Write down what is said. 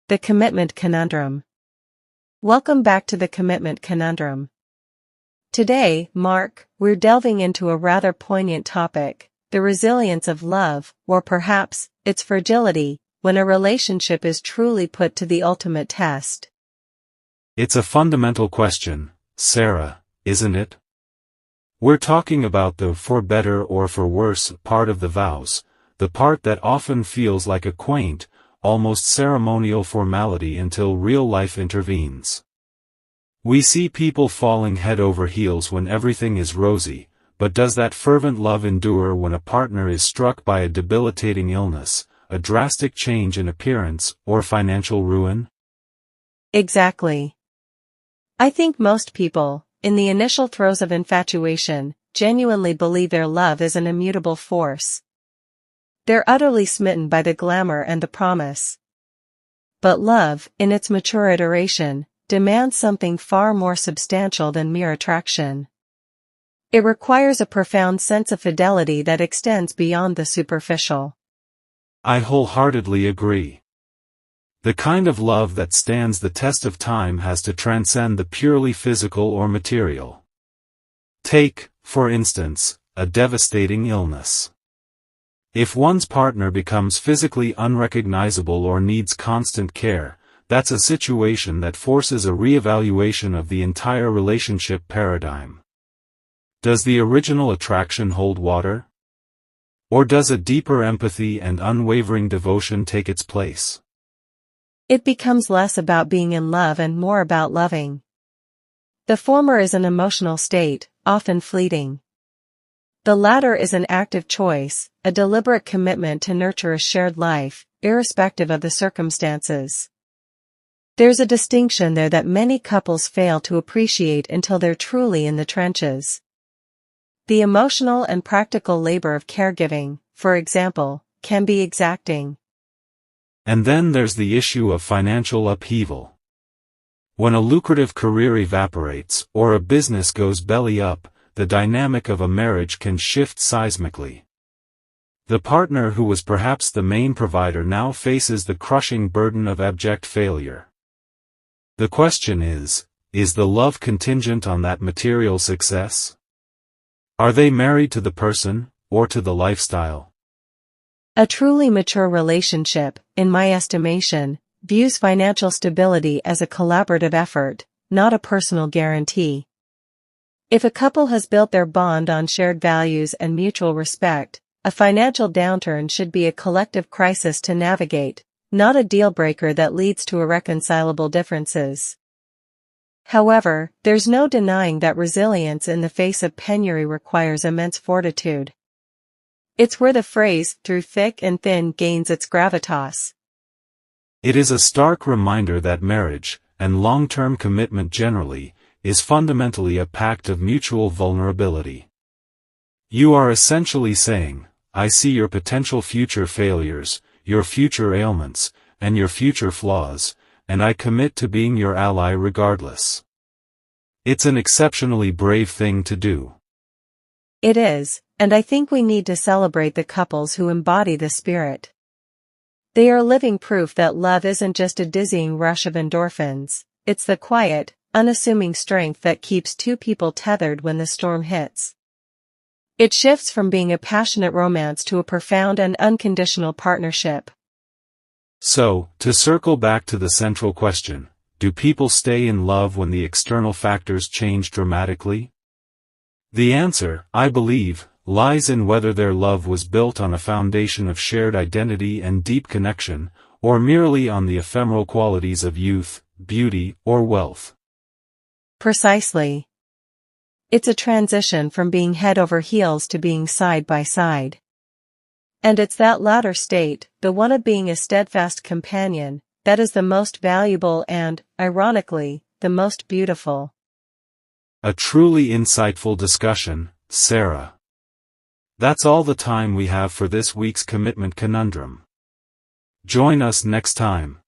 The Commitment Conundrum. Welcome back to the Commitment Conundrum. Today, Mark, we're delving into a rather poignant topic, the resilience of love, or perhaps, its fragility, when a relationship is truly put to the ultimate test. It's a fundamental question, Sara, isn't it? We're talking about the for better or for worse part of the vows, the part that often feels like a quaint, almost ceremonial formality until real life intervenes. We see people falling head over heels when everything is rosy, but does that fervent love endure when a partner is struck by a debilitating illness, a drastic change in appearance, or financial ruin? Exactly. I think most people, in the initial throes of infatuation, genuinely believe their love is an immutable force. They're utterly smitten by the glamour and the promise. But love, in its mature iteration, demands something far more substantial than mere attraction. It requires a profound sense of fidelity that extends beyond the superficial. I wholeheartedly agree. The kind of love that stands the test of time has to transcend the purely physical or material. Take, for instance, a devastating illness. If one's partner becomes physically unrecognizable or needs constant care, that's a situation that forces a re-evaluation of the entire relationship paradigm. Does the original attraction hold water? Or does a deeper empathy and unwavering devotion take its place? It becomes less about being in love and more about loving. The former is an emotional state, often fleeting. The latter is an active choice, a deliberate commitment to nurture a shared life, irrespective of the circumstances. There's a distinction there that many couples fail to appreciate until they're truly in the trenches. The emotional and practical labor of caregiving, for example, can be exacting. And then there's the issue of financial upheaval. When a lucrative career evaporates, or a business goes belly up, the dynamic of a marriage can shift seismically. The partner who was perhaps the main provider now faces the crushing burden of abject failure. The question is the love contingent on that material success? Are they married to the person, or to the lifestyle? A truly mature relationship, in my estimation, views financial stability as a collaborative effort, not a personal guarantee. If a couple has built their bond on shared values and mutual respect, a financial downturn should be a collective crisis to navigate, not a deal-breaker that leads to irreconcilable differences. However, there's no denying that resilience in the face of penury requires immense fortitude. It's where the phrase, through thick and thin, gains its gravitas. It is a stark reminder that marriage, and long-term commitment generally, is fundamentally a pact of mutual vulnerability. You are essentially saying, I see your potential future failures, your future ailments, and your future flaws, and I commit to being your ally regardless. It's an exceptionally brave thing to do. It is, and I think we need to celebrate the couples who embody the spirit. They are living proof that love isn't just a dizzying rush of endorphins, it's the quiet, unassuming strength that keeps two people tethered when the storm hits. It shifts from being a passionate romance to a profound and unconditional partnership. So, to circle back to the central question, do people stay in love when the external factors change dramatically? The answer, I believe, lies in whether their love was built on a foundation of shared identity and deep connection, or merely on the ephemeral qualities of youth, beauty, or wealth. Precisely. It's a transition from being head over heels to being side by side. And it's that latter state, the one of being a steadfast companion, that is the most valuable and, ironically, the most beautiful. A truly insightful discussion, Sara. That's all the time we have for this week's Commitment Conundrum. Join us next time.